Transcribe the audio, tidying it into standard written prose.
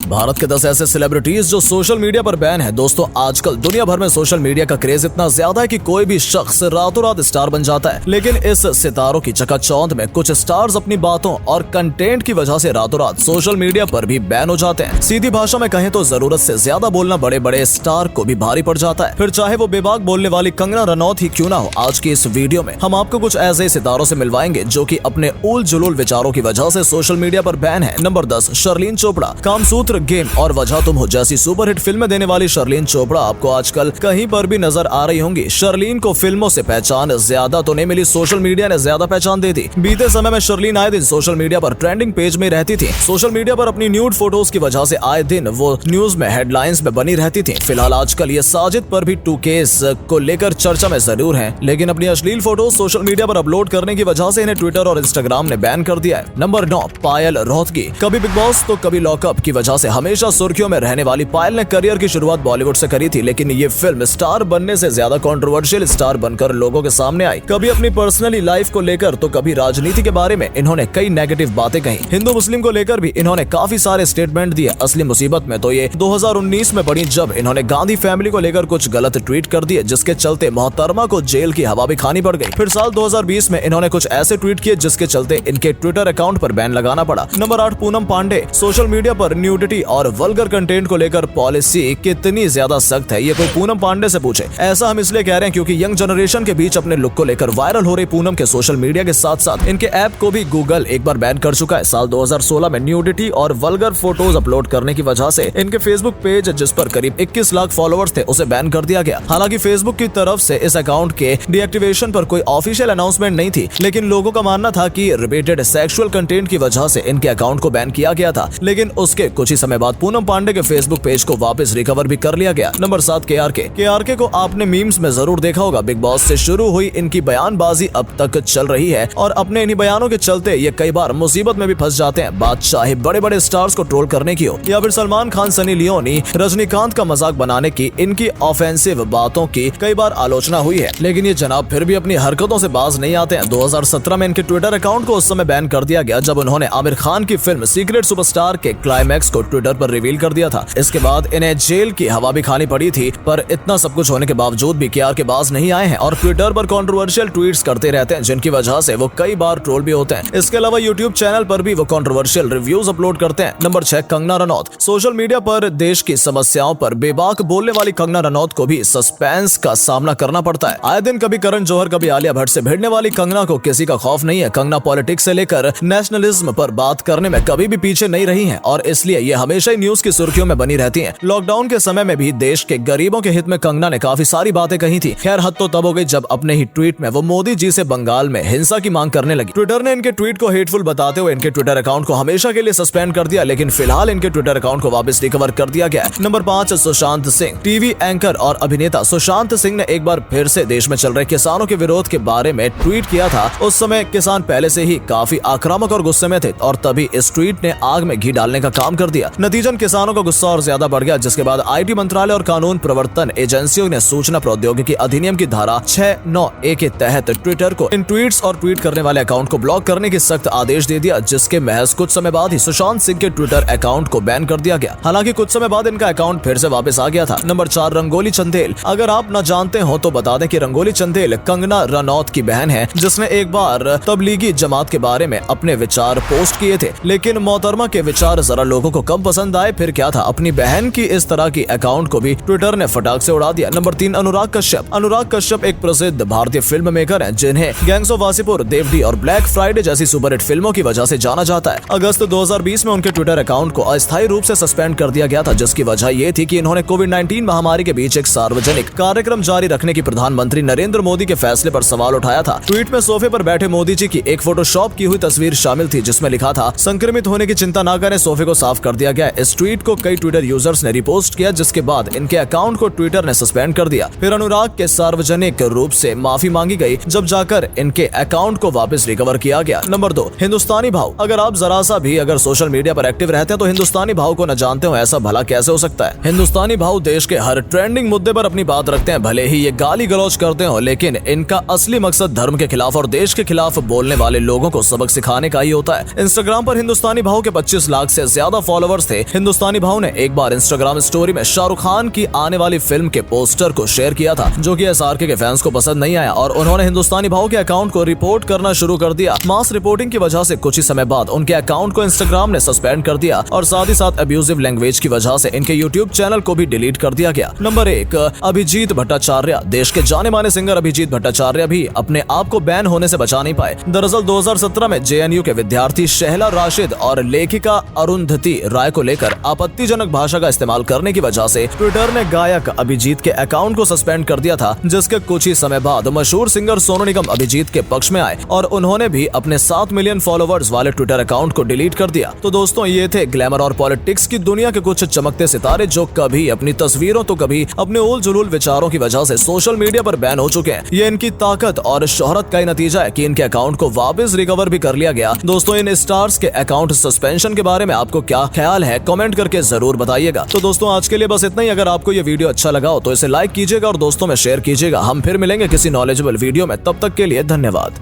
भारत के 10 ऐसे सेलिब्रिटीज जो सोशल मीडिया पर बैन है। दोस्तों, आजकल दुनिया भर में सोशल मीडिया का क्रेज इतना ज्यादा है कि कोई भी शख्स रातों रात स्टार बन जाता है। लेकिन इस सितारों की चकाचौंध में कुछ स्टार्स अपनी बातों और कंटेंट की वजह से रातों रात सोशल मीडिया पर भी बैन हो जाते हैं। सीधी भाषा में कहें तो जरूरत से ज्यादा बोलना बड़े बड़े स्टार को भी भारी पड़ जाता है, फिर चाहे वो बेबाक बोलने वाली कंगना रनौत ही क्यों ना हो। आज की इस वीडियो में हम आपको कुछ ऐसे सितारों से मिलवाएंगे जो कि अपने उल जुलूल विचारों की वजह से सोशल मीडिया पर बैन है। Number 10, Sharleen Chopra. Kamasutra, game और वजह तुम हो जैसी सुपरहिट फिल्में देने वाली शर्लीन चोपड़ा आपको आजकल कहीं पर भी नजर आ रही होंगी। शर्लीन को फिल्मों से पहचान ज्यादा तो नहीं मिली, सोशल मीडिया ने ज्यादा पहचान दी थी। बीते समय में शर्लीन आए दिन सोशल मीडिया पर ट्रेंडिंग पेज में रहती थी। सोशल मीडिया पर अपनी न्यूड फोटोज की वजह से आए दिन वो न्यूज में हेडलाइंस में बनी रहती थी। फिलहाल आजकल ये साजिद पर भी 2 केस को लेकर चर्चा में जरूर है, लेकिन अपनी अश्लील फोटोज सोशल मीडिया पर अपलोड करने की वजह से इन्हें ट्विटर और इंस्टाग्राम ने बैन कर दिया है। नंबर 9, पायल रोहतगी। कभी बिग बॉस तो कभी लॉकअप की वजह से हमेशा सुर्खियों में रहने वाली पायल ने करियर की शुरुआत बॉलीवुड से करी थी, लेकिन ये फिल्म स्टार बनने से ज्यादा कंट्रोवर्शियल स्टार बनकर लोगों के सामने आई। कभी अपनी पर्सनली लाइफ को लेकर तो कभी राजनीति के बारे में इन्होंने कई नेगेटिव बातें कही। हिंदू मुस्लिम को लेकर भी इन्होंने काफी सारे स्टेटमेंट दिए। असली मुसीबत में तो ये 2019 में पड़ी जब इन्होंने गांधी फैमिली को लेकर कुछ गलत ट्वीट कर दिए, जिसके चलते मोहतरमा को जेल की हवा भी खानी पड़ गई। फिर साल 2020 में इन्होंने कुछ ऐसे ट्वीट किए जिसके चलते इनके ट्विटर अकाउंट पर बैन लगाना पड़ा। Number 8, Poonam Pandey. Social media पर न्यूडिटी और वल्गर कंटेंट को लेकर पॉलिसी कितनी ज्यादा सख्त है, ये कोई पूनम पांडे से पूछे। ऐसा हम इसलिए कह रहे हैं क्योंकि यंग जनरेशन के बीच अपने लुक को लेकर वायरल हो रही पूनम के सोशल मीडिया के साथ साथ इनके ऐप को भी गूगल एक बार बैन कर चुका है। साल 2016 में न्यूडिटी और वल्गर फोटोज अपलोड करने की वजह से इनके फेसबुक पेज जिस पर करीब 21 लाख फॉलोअर्स थे उसे बैन कर दिया गया। हालांकि फेसबुक की तरफ से इस अकाउंट के डीएक्टिवेशन पर कोई ऑफिशियल अनाउंसमेंट नहीं थी, लेकिन लोगों का मानना था कि रिपीटेड सेक्सुअल कंटेंट की वजह से इनके अकाउंट को बैन किया गया था। लेकिन उसके कुछ ही समय बाद पूनम पांडे के फेसबुक पेज को वापस रिकवर भी कर लिया गया। नंबर 7, केआरके को आपने मीम्स में जरूर देखा होगा। बिग बॉस से शुरू हुई इनकी बयानबाजी अब तक चल रही है और अपने इन्हीं बयानों के चलते ये कई बार मुसीबत में भी फंस जाते हैं। बात चाहे बड़े बड़े स्टार्स को ट्रोल करने की हो या फिर सलमान खान, सनी लियोनी, रजनीकांत का मजाक बनाने की, इनकी ऑफेंसिव बातों की कई बार आलोचना हुई है, लेकिन ये जनाब फिर भी अपनी हरकतों से बाज नहीं आते हैं। 2017 में इनके ट्विटर अकाउंट को उस समय बैन कर दिया गया जब उन्होंने आमिर खान की फिल्म सीक्रेट सुपरस्टार के क्लाइमैक्स को ट्विटर पर रिवील कर दिया था। इसके बाद इन्हें जेल की हवा भी खानी पड़ी थी, पर इतना सब कुछ होने के बावजूद भी केआरके बाज नहीं आए हैं और ट्विटर पर कंट्रोवर्शियल ट्वीट्स करते रहते हैं, जिनकी वजह से वो कई बार ट्रोल भी होते हैं। इसके अलावा यूट्यूब चैनल पर भी वो कंट्रोवर्शियल रिव्यूज अपलोड करते हैं। Number 6, Kangana Ranaut. Social media पर देश की समस्याओं पर बेबाक बोलने वाली कंगना रनौत को भी सस्पेंस का सामना करना पड़ता है। आए दिन कभी करण जौहर, कभी आलिया भट्ट से भिड़ने वाली कंगना को किसी का खौफ नहीं है। कंगना पॉलिटिक्स से लेकर नेशनलिज्म पर बात करने में कभी भी पीछे नहीं रही हैं और इसलिए ये हमेशा ही न्यूज की सुर्खियों में बनी रहती हैं। लॉकडाउन के समय में भी देश के गरीबों के हित में कंगना ने काफी सारी बातें कही थी। खैर, हद तो तब हो गई जब अपने ही ट्वीट में वो मोदी जी से बंगाल में हिंसा की मांग करने लगी। ट्विटर ने इनके ट्वीट को हेटफुल बताते हुए इनके ट्विटर अकाउंट को हमेशा के लिए सस्पेंड कर दिया, लेकिन फिलहाल इनके ट्विटर अकाउंट को वापस रिकवर कर दिया गया है। Number 5, Sushant Singh. TV anchor और अभिनेता सुशांत सिंह ने एक बार फिर से देश में चल रहे किसानों के विरोध के बारे में ट्वीट किया था। उस समय किसान पहले से ही काफी आक्रामक और गुस्से में थे और तभी इस ट्वीट ने आग में घी डालने का काम कर दिया। नतीजन किसानों का गुस्सा और ज्यादा बढ़ गया, जिसके बाद आईटी मंत्रालय और कानून प्रवर्तन एजेंसियों ने सूचना प्रौद्योगिकी अधिनियम की धारा 6(9)(a) के तहत ट्विटर को इन ट्वीट्स और ट्वीट करने वाले अकाउंट को ब्लॉक करने की सख्त आदेश दे दिया, जिसके महज कुछ समय बाद ही सुशांत सिंह के ट्विटर अकाउंट को बैन कर दिया गया। हालांकि कुछ समय बाद इनका अकाउंट फिर से वापस आ गया था। नंबर 4, रंगोली चंदेल। अगर आप न जानते हो तो बता दें कि रंगोली चंदेल कंगना रनौत की बहन है, जिसने एक बार तबलीगी जमात के बारे में अपने विचार पोस्ट किए थे, लेकिन मोहतरमा के विचार जरा लोगों को कम पसंद आए। फिर क्या था, अपनी बहन की इस तरह की अकाउंट को भी ट्विटर ने फटाक से उड़ा दिया। नंबर 3, अनुराग कश्यप। अनुराग कश्यप एक प्रसिद्ध भारतीय फिल्म मेकर है, जिन्हें गैंग्स ऑफ वासेपुर, देवडी और ब्लैक फ्राइडे जैसी सुपरहिट फिल्मों की वजह से जाना जाता है। अगस्त 2020 में उनके ट्विटर अकाउंट को अस्थायी रूप से सस्पेंड कर दिया गया था, जिसकी वजह ये थी कि इन्होंने कोविड-19 महामारी के बीच एक सार्वजनिक कार्यक्रम जारी रखने की प्रधानमंत्री नरेंद्र मोदी के फैसले पर सवाल उठाया था। ट्वीट में सोफे पर बैठे मोदी जी की एक फोटोशॉप की हुई तस्वीर शामिल थी, जिसमें लिखा था, संक्रमित होने की चिंता न करें, सोफे को साफ कर दिया गया। इस ट्वीट को कई ट्विटर यूजर्स ने रिपोस्ट किया, जिसके बाद इनके अकाउंट को ट्विटर ने सस्पेंड कर दिया। फिर अनुराग के सार्वजनिक रूप से माफी मांगी गई, जब जाकर इनके अकाउंट को वापस रिकवर किया गया। नंबर 2, हिंदुस्तानी भाव। अगर आप जरा सा भी अगर सोशल मीडिया पर एक्टिव रहते हैं तो हिंदुस्तानी भाव को न जानते हो, ऐसा भला कैसे हो सकता है। हिंदुस्तानी भाव देश के हर ट्रेंडिंग मुद्दे पर अपनी बात रखते हैं, भले ही ये गाली गलौज करते हो, लेकिन इनका असली मकसद धर्म के खिलाफ और देश के खिलाफ बोलने वाले लोगों को सबक सिखाने का ही होता है। इंस्टाग्राम पर हिंदुस्तानी भाव के 25 लाख से ज्यादा फॉलोअर्स फॉलोअर्स थे, हिंदुस्तानी भाव ने एक बार इंस्टाग्राम स्टोरी में शाहरुख खान की आने वाली फिल्म के पोस्टर को शेयर किया था, जो कि SRK के फैंस को पसंद नहीं आया और उन्होंने हिंदुस्तानी भाव के अकाउंट को रिपोर्ट करना शुरू कर दिया। मास रिपोर्टिंग की वजह से कुछ ही समय बाद उनके अकाउंट को इंस्टाग्राम ने सस्पेंड कर दिया और साथ ही साथ अब्यूजिव लैंग्वेज की वजह से इनके यूट्यूब चैनल को भी डिलीट कर दिया गया। नंबर 1, अभिजीत भट्टाचार्य। देश के जाने माने सिंगर अभिजीत भट्टाचार्य भी अपने आप को बैन होने से बचा नहीं पाए। दरअसल 2017 में JNU के विद्यार्थी शहला राशिद और लेखिका अरुंधति राय को लेकर आपत्तिजनक भाषा का इस्तेमाल करने की वजह से ट्विटर ने गायक अभिजीत के अकाउंट को सस्पेंड कर दिया था, जिसके कुछ ही समय बाद मशहूर सिंगर सोनू निगम अभिजीत के पक्ष में आए और उन्होंने भी अपने 7 मिलियन फॉलोवर्स वाले ट्विटर अकाउंट को डिलीट कर दिया। तो दोस्तों, ये थे ग्लैमर और पॉलिटिक्स की दुनिया के कुछ चमकते सितारे जो कभी अपनी तस्वीरों तो कभी अपने उल जुलूल विचारों की वजह से सोशल मीडिया पर बैन हो चुके हैं। ये इनकी ताकत और शोहरत का ही नतीजा है कि इनके अकाउंट को वापस रिकवर भी कर लिया गया। दोस्तों, इन स्टार्स के अकाउंट सस्पेंशन के बारे में आपको क्या ख्याल है, कमेंट करके जरूर बताइएगा। तो दोस्तों, आज के लिए बस इतना ही। अगर आपको ये वीडियो अच्छा लगा हो तो इसे लाइक कीजिएगा और दोस्तों में शेयर कीजिएगा। हम फिर मिलेंगे किसी नॉलेजेबल वीडियो में, तब तक के लिए धन्यवाद।